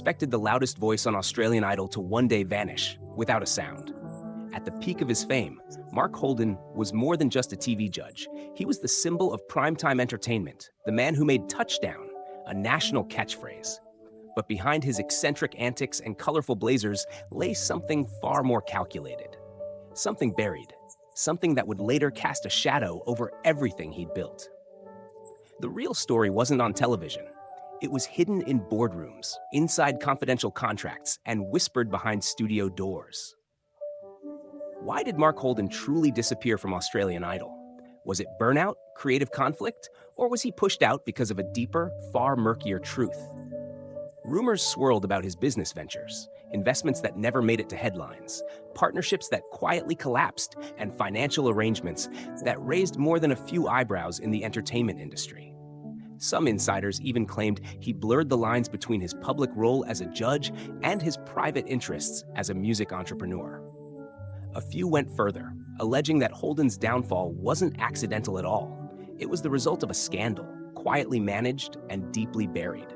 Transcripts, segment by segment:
expected the loudest voice on Australian Idol to one day vanish without a sound. At the peak of his fame, Mark Holden was more than just a TV judge. He was the symbol of primetime entertainment, the man who made touchdown a national catchphrase. But behind his eccentric antics and colorful blazers lay something far more calculated. Something buried, something that would later cast a shadow over everything he'd built. The real story wasn't on television. It was hidden in boardrooms, inside confidential contracts, and whispered behind studio doors. Why did Mark Holden truly disappear from Australian Idol? Was it burnout, creative conflict, or was he pushed out because of a deeper, far murkier truth? Rumors swirled about his business ventures, investments that never made it to headlines, partnerships that quietly collapsed, and financial arrangements that raised more than a few eyebrows in the entertainment industry. Some insiders even claimed he blurred the lines between his public role as a judge and his private interests as a music entrepreneur. A few went further, alleging that Holden's downfall wasn't accidental at all. It was the result of a scandal, quietly managed and deeply buried.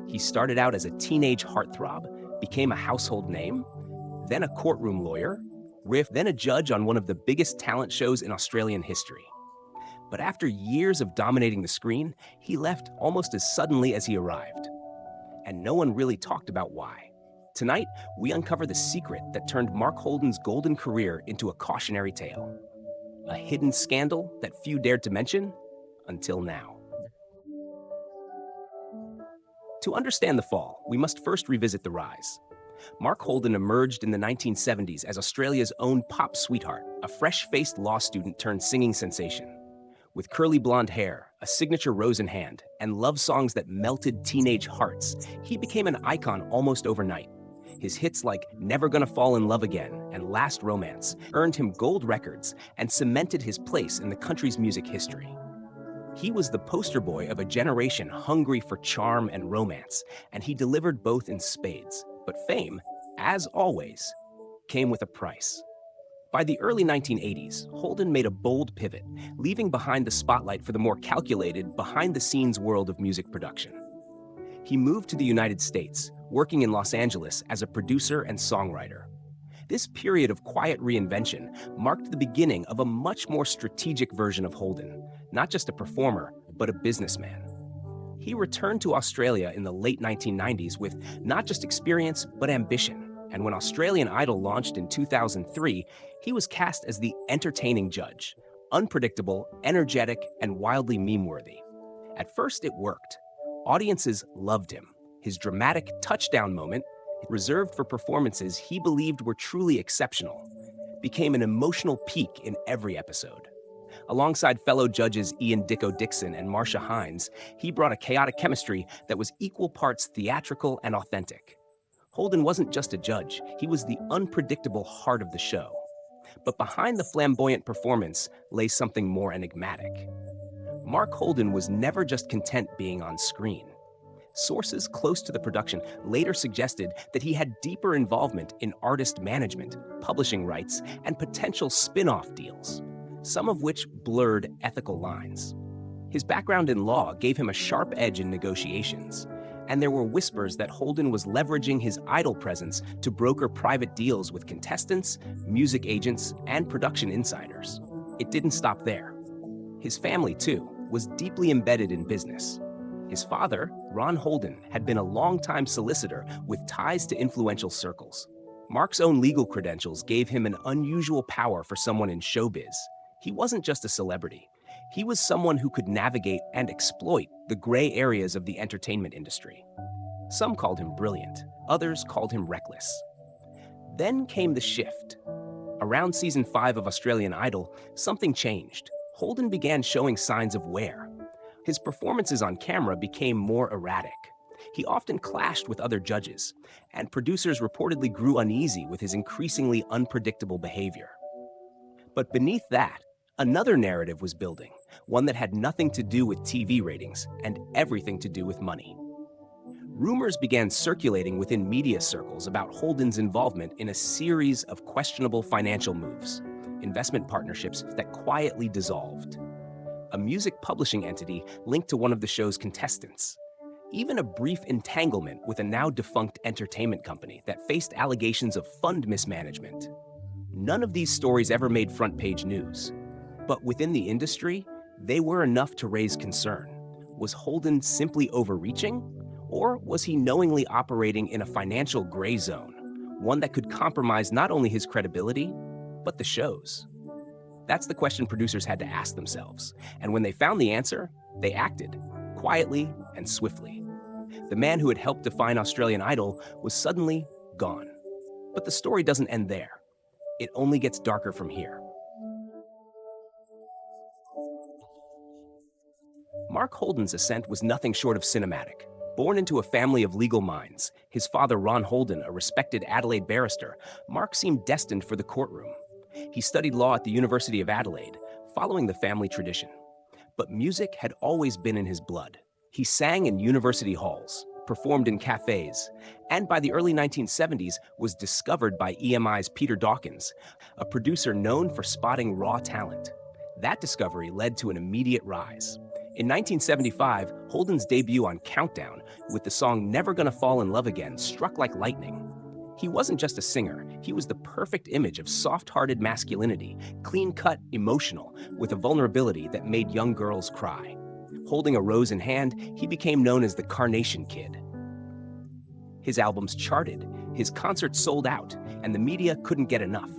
He started out as a teenage heartthrob, became a household name, then a courtroom lawyer, then a judge on one of the biggest talent shows in Australian history. But after years of dominating the screen, he left almost as suddenly as he arrived. And no one really talked about why. Tonight, we uncover the secret that turned Mark Holden's golden career into a cautionary tale. A hidden scandal that few dared to mention until now. To understand the fall, we must first revisit the rise. Mark Holden emerged in the 1970s as Australia's own pop sweetheart, a fresh-faced law student turned singing sensation. With curly blonde hair, a signature rose in hand, and love songs that melted teenage hearts, he became an icon almost overnight. His hits like Never Gonna Fall in Love Again and Last Romance earned him gold records and cemented his place in the country's music history. He was the poster boy of a generation hungry for charm and romance, and he delivered both in spades. But fame, as always, came with a price. By the early 1980s, Holden made a bold pivot, leaving behind the spotlight for the more calculated, behind-the-scenes world of music production. He moved to the United States, working in Los Angeles as a producer and songwriter. This period of quiet reinvention marked the beginning of a much more strategic version of Holden, not just a performer, but a businessman. He returned to Australia in the late 1990s with not just experience, but ambition. And when Australian Idol launched in 2003, he was cast as the entertaining judge, unpredictable, energetic, and wildly meme-worthy. At first, it worked. Audiences loved him. His dramatic touchdown moment, reserved for performances he believed were truly exceptional, became an emotional peak in every episode. Alongside fellow judges Ian Dicko Dixon and Marsha Hines, he brought a chaotic chemistry that was equal parts theatrical and authentic. Holden wasn't just a judge, he was the unpredictable heart of the show. But behind the flamboyant performance lay something more enigmatic. Mark Holden was never just content being on screen. Sources close to the production later suggested that he had deeper involvement in artist management, publishing rights, and potential spin-off deals, some of which blurred ethical lines. His background in law gave him a sharp edge in negotiations, and there were whispers that Holden was leveraging his Idol presence to broker private deals with contestants, music agents, and production insiders. It didn't stop there. His family, too, was deeply embedded in business. His father, Ron Holden, had been a longtime solicitor with ties to influential circles. Mark's own legal credentials gave him an unusual power for someone in showbiz. He wasn't just a celebrity. He was someone who could navigate and exploit the gray areas of the entertainment industry. Some called him brilliant, others called him reckless. Then came the shift. Around season 5 of Australian Idol, something changed. Holden began showing signs of wear. His performances on camera became more erratic. He often clashed with other judges, and producers reportedly grew uneasy with his increasingly unpredictable behavior. But beneath that, another narrative was building, one that had nothing to do with TV ratings and everything to do with money. Rumors began circulating within media circles about Holden's involvement in a series of questionable financial moves, investment partnerships that quietly dissolved. A music publishing entity linked to one of the show's contestants, even a brief entanglement with a now-defunct entertainment company that faced allegations of fund mismanagement. None of these stories ever made front-page news. But within the industry, they were enough to raise concern. Was Holden simply overreaching? Or was he knowingly operating in a financial gray zone, one that could compromise not only his credibility, but the show's? That's the question producers had to ask themselves. And when they found the answer, they acted, quietly and swiftly. The man who had helped define Australian Idol was suddenly gone. But the story doesn't end there. It only gets darker from here. Mark Holden's ascent was nothing short of cinematic. Born into a family of legal minds, his father Ron Holden, a respected Adelaide barrister, Mark seemed destined for the courtroom. He studied law at the University of Adelaide, following the family tradition. But music had always been in his blood. He sang in university halls, performed in cafes, and by the early 1970s was discovered by EMI's Peter Dawkins, a producer known for spotting raw talent. That discovery led to an immediate rise. In 1975, Holden's debut on Countdown with the song Never Gonna Fall in Love Again struck like lightning. He wasn't just a singer, he was the perfect image of soft-hearted masculinity, clean-cut, emotional, with a vulnerability that made young girls cry. Holding a rose in hand, he became known as the Carnation Kid. His albums charted, his concerts sold out, and the media couldn't get enough.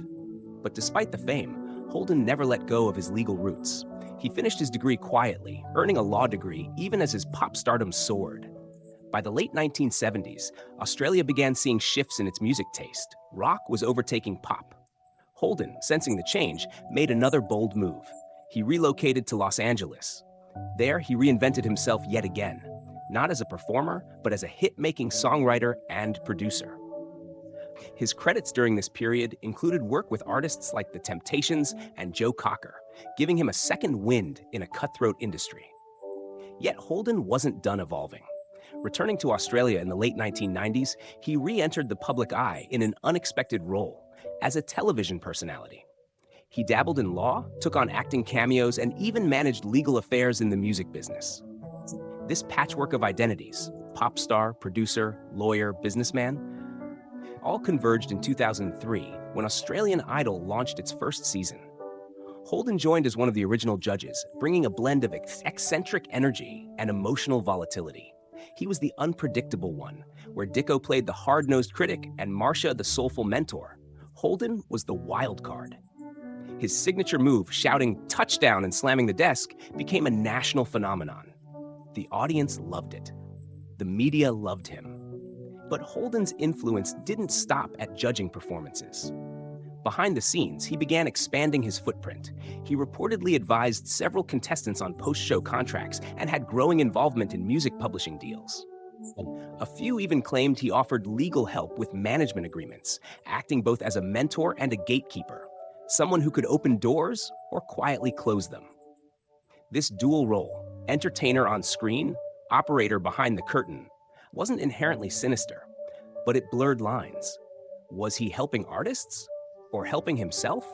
But despite the fame, Holden never let go of his legal roots. He finished his degree quietly, earning a law degree even as his pop stardom soared. By the late 1970s, Australia began seeing shifts in its music taste. Rock was overtaking pop. Holden, sensing the change, made another bold move. He relocated to Los Angeles. There, he reinvented himself yet again, not as a performer, but as a hit-making songwriter and producer. His credits during this period included work with artists like The Temptations and Joe Cocker, giving him a second wind in a cutthroat industry. Yet Holden wasn't done evolving. Returning to Australia in the late 1990s, he re-entered the public eye in an unexpected role, as a television personality. He dabbled in law, took on acting cameos, and even managed legal affairs in the music business. This patchwork of identities, pop star, producer, lawyer, businessman, all converged in 2003 when Australian Idol launched its first season. Holden joined as one of the original judges, bringing a blend of eccentric energy and emotional volatility. He was the unpredictable one, where Dicko played the hard-nosed critic and Marcia the soulful mentor. Holden was the wild card. His signature move, shouting "touchdown" and slamming the desk, became a national phenomenon. The audience loved it. The media loved him. But Holden's influence didn't stop at judging performances. Behind the scenes, he began expanding his footprint. He reportedly advised several contestants on post-show contracts and had growing involvement in music publishing deals. A few even claimed he offered legal help with management agreements, acting both as a mentor and a gatekeeper, someone who could open doors or quietly close them. This dual role, entertainer on screen, operator behind the curtain, wasn't inherently sinister, but it blurred lines. Was he helping artists? Or helping himself?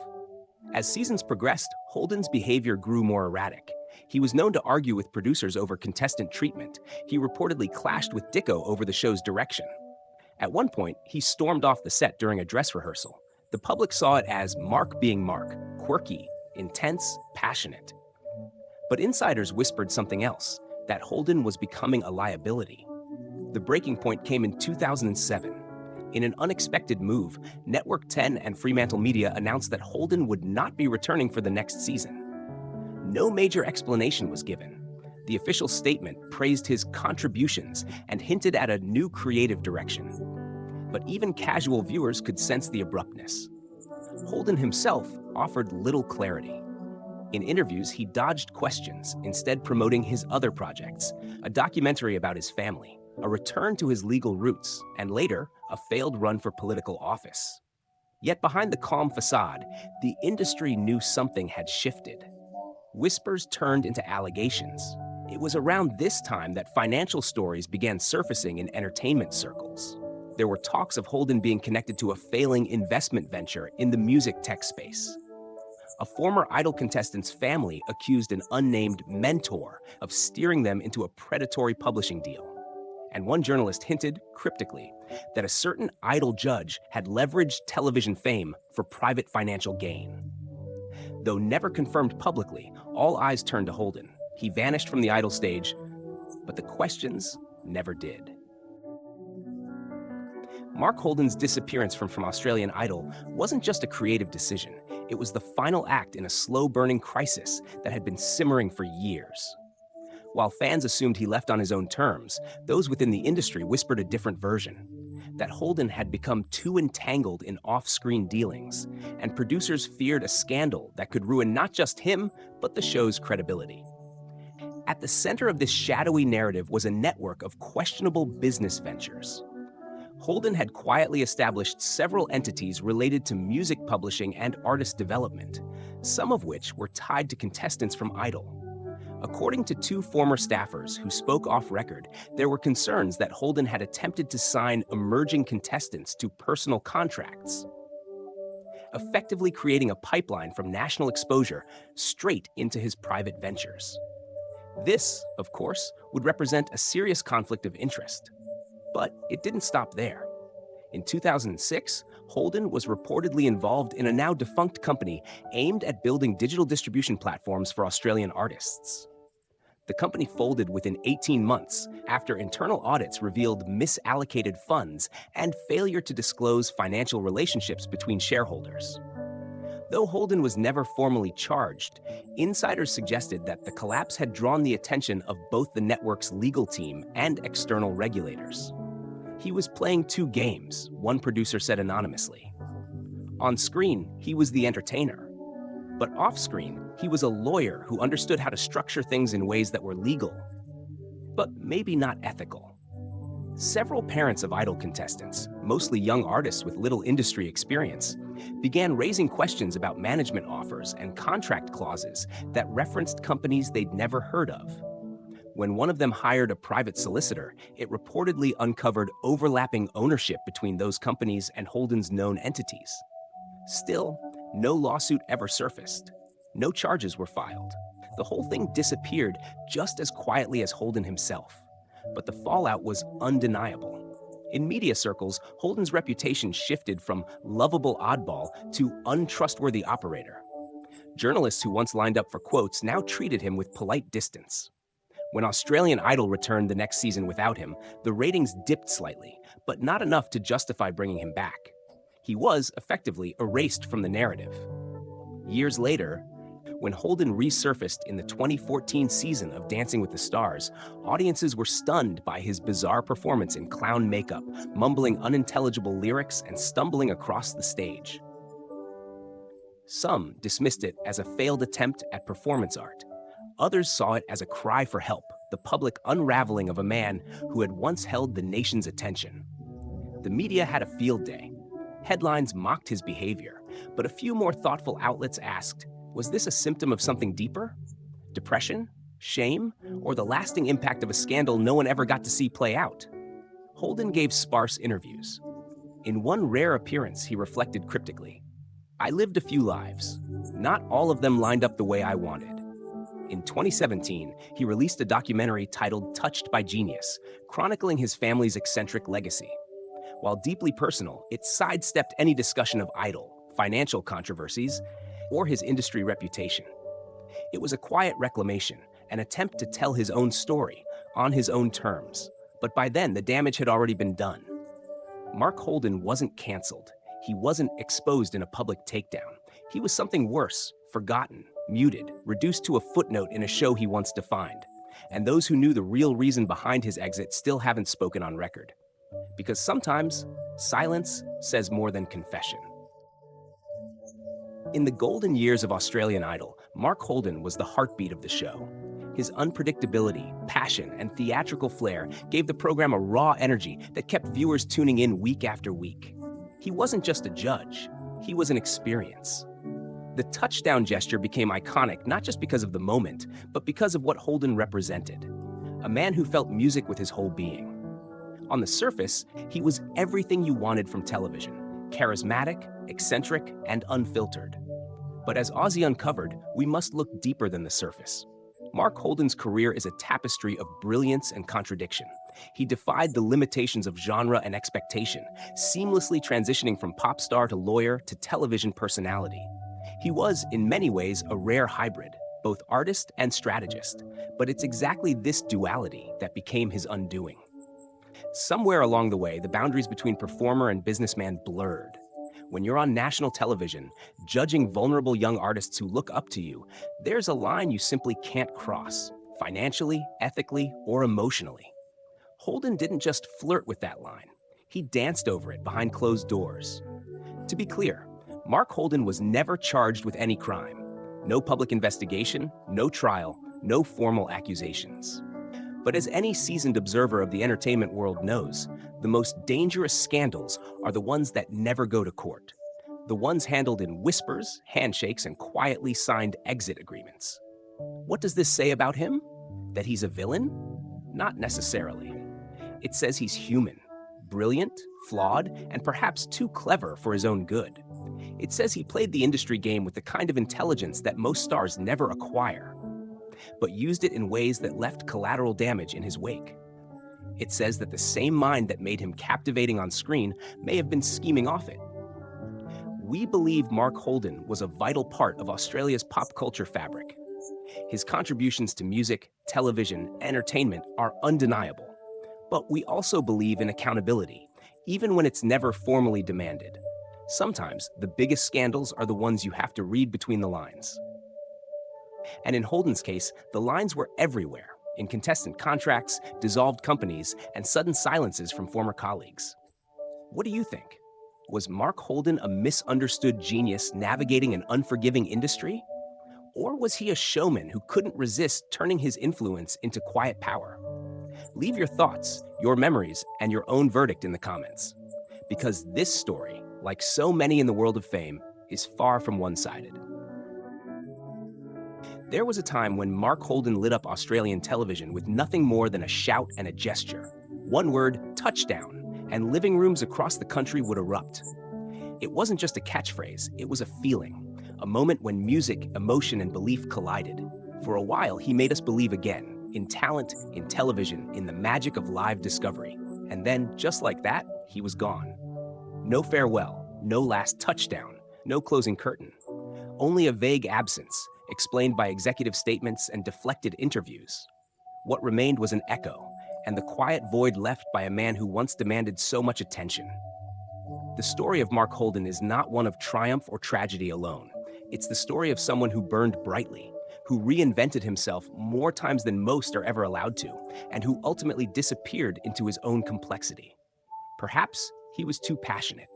As seasons progressed, Holden's behavior grew more erratic. He was known to argue with producers over contestant treatment. He reportedly clashed with Dicko over the show's direction. At one point, he stormed off the set during a dress rehearsal. The public saw it as Mark being Mark, quirky, intense, passionate. But insiders whispered something else, that Holden was becoming a liability. The breaking point came in 2007. In an unexpected move, Network 10 and Fremantle Media announced that Holden would not be returning for the next season. No major explanation was given. The official statement praised his contributions and hinted at a new creative direction. But even casual viewers could sense the abruptness. Holden himself offered little clarity. In interviews, he dodged questions, instead promoting his other projects, a documentary about his family, a return to his legal roots, and later, a failed run for political office. Yet behind the calm facade, the industry knew something had shifted. Whispers turned into allegations. It was around this time that financial stories began surfacing in entertainment circles. There were talks of Holden being connected to a failing investment venture in the music tech space. A former Idol contestant's family accused an unnamed mentor of steering them into a predatory publishing deal. And one journalist hinted, cryptically, that a certain idol judge had leveraged television fame for private financial gain. Though never confirmed publicly, all eyes turned to Holden. He vanished from the Idol stage, but the questions never did. Mark Holden's disappearance from Australian Idol wasn't just a creative decision. It was the final act in a slow-burning crisis that had been simmering for years. While fans assumed he left on his own terms, those within the industry whispered a different version, that Holden had become too entangled in off-screen dealings, and producers feared a scandal that could ruin not just him, but the show's credibility. At the center of this shadowy narrative was a network of questionable business ventures. Holden had quietly established several entities related to music publishing and artist development, some of which were tied to contestants from Idol. According to two former staffers who spoke off record, there were concerns that Holden had attempted to sign emerging contestants to personal contracts, effectively creating a pipeline from national exposure straight into his private ventures. This, of course, would represent a serious conflict of interest. But it didn't stop there. In 2006, Holden was reportedly involved in a now defunct company aimed at building digital distribution platforms for Australian artists. The company folded within 18 months after internal audits revealed misallocated funds and failure to disclose financial relationships between shareholders. Though Holden was never formally charged, insiders suggested that the collapse had drawn the attention of both the network's legal team and external regulators. He was playing two games, one producer said anonymously. On screen, he was the entertainer. But off-screen, he was a lawyer who understood how to structure things in ways that were legal, but maybe not ethical. Several parents of Idol contestants, mostly young artists with little industry experience, began raising questions about management offers and contract clauses that referenced companies they'd never heard of. When one of them hired a private solicitor, it reportedly uncovered overlapping ownership between those companies and Holden's known entities. Still, no lawsuit ever surfaced. No charges were filed. The whole thing disappeared just as quietly as Holden himself. But the fallout was undeniable. In media circles, Holden's reputation shifted from lovable oddball to untrustworthy operator. Journalists who once lined up for quotes now treated him with polite distance. When Australian Idol returned the next season without him, the ratings dipped slightly, but not enough to justify bringing him back. He was effectively erased from the narrative. Years later, when Holden resurfaced in the 2014 season of Dancing with the Stars, audiences were stunned by his bizarre performance in clown makeup, mumbling unintelligible lyrics and stumbling across the stage. Some dismissed it as a failed attempt at performance art. Others saw it as a cry for help, the public unraveling of a man who had once held the nation's attention. The media had a field day. Headlines mocked his behavior, but a few more thoughtful outlets asked, was this a symptom of something deeper? Depression? Shame? Or the lasting impact of a scandal no one ever got to see play out? Holden gave sparse interviews. In one rare appearance, he reflected cryptically, "I lived a few lives. Not all of them lined up the way I wanted." In 2017, he released a documentary titled Touched by Genius, chronicling his family's eccentric legacy. While deeply personal, it sidestepped any discussion of Idol, financial controversies, or his industry reputation. It was a quiet reclamation, an attempt to tell his own story, on his own terms. But by then, the damage had already been done. Mark Holden wasn't canceled. He wasn't exposed in a public takedown. He was something worse, forgotten, muted, reduced to a footnote in a show he once defined. And those who knew the real reason behind his exit still haven't spoken on record. Because sometimes, silence says more than confession. In the golden years of Australian Idol, Mark Holden was the heartbeat of the show. His unpredictability, passion, and theatrical flair gave the program a raw energy that kept viewers tuning in week after week. He wasn't just a judge, he was an experience. The touchdown gesture became iconic not just because of the moment, but because of what Holden represented. A man who felt music with his whole being. On the surface, he was everything you wanted from television. Charismatic, eccentric, and unfiltered. But as Aussie uncovered, we must look deeper than the surface. Mark Holden's career is a tapestry of brilliance and contradiction. He defied the limitations of genre and expectation, seamlessly transitioning from pop star to lawyer to television personality. He was, in many ways, a rare hybrid, both artist and strategist, but it's exactly this duality that became his undoing. Somewhere along the way, the boundaries between performer and businessman blurred. When you're on national television, judging vulnerable young artists who look up to you, there's a line you simply can't cross, financially, ethically, or emotionally. Holden didn't just flirt with that line, he danced over it behind closed doors. To be clear, Mark Holden was never charged with any crime. No public investigation, no trial, no formal accusations. But as any seasoned observer of the entertainment world knows, the most dangerous scandals are the ones that never go to court. The ones handled in whispers, handshakes, and quietly signed exit agreements. What does this say about him? That he's a villain? Not necessarily. It says he's human, brilliant, flawed, and perhaps too clever for his own good. It says he played the industry game with the kind of intelligence that most stars never acquire, but used it in ways that left collateral damage in his wake. It says that the same mind that made him captivating on screen may have been scheming off it. We believe Mark Holden was a vital part of Australia's pop culture fabric. His contributions to music, television, entertainment are undeniable. But we also believe in accountability, even when it's never formally demanded. Sometimes the biggest scandals are the ones you have to read between the lines. And in Holden's case, the lines were everywhere, in contestant contracts, dissolved companies, and sudden silences from former colleagues. What do you think? Was Mark Holden a misunderstood genius navigating an unforgiving industry? Or was he a showman who couldn't resist turning his influence into quiet power? Leave your thoughts, your memories, and your own verdict in the comments. Because this story, like so many in the world of fame, is far from one-sided. There was a time when Mark Holden lit up Australian television with nothing more than a shout and a gesture. One word, touchdown, and living rooms across the country would erupt. It wasn't just a catchphrase, it was a feeling, a moment when music, emotion, and belief collided. For a while, he made us believe again, in talent, in television, in the magic of live discovery. And then, just like that, he was gone. No farewell, no last touchdown, no closing curtain. Only a vague absence, explained by executive statements and deflected interviews. What remained was an echo, and the quiet void left by a man who once demanded so much attention. The story of Mark Holden is not one of triumph or tragedy alone. It's the story of someone who burned brightly, who reinvented himself more times than most are ever allowed to, and who ultimately disappeared into his own complexity. Perhaps he was too passionate,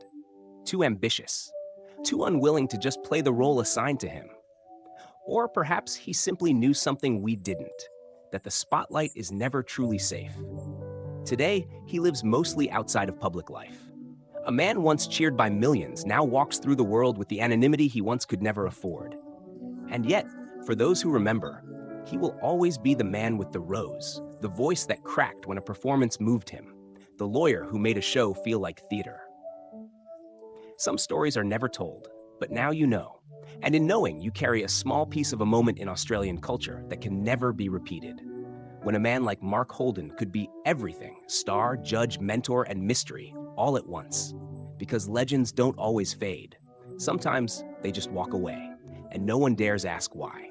too ambitious, too unwilling to just play the role assigned to him. Or perhaps he simply knew something we didn't, that the spotlight is never truly safe. Today, he lives mostly outside of public life. A man once cheered by millions now walks through the world with the anonymity he once could never afford. And yet, for those who remember, he will always be the man with the rose, the voice that cracked when a performance moved him, the lawyer who made a show feel like theater. Some stories are never told, but now you know. And in knowing, you carry a small piece of a moment in Australian culture that can never be repeated. When a man like Mark Holden could be everything, star, judge, mentor, and mystery, all at once. Because legends don't always fade. Sometimes they just walk away, and no one dares ask why.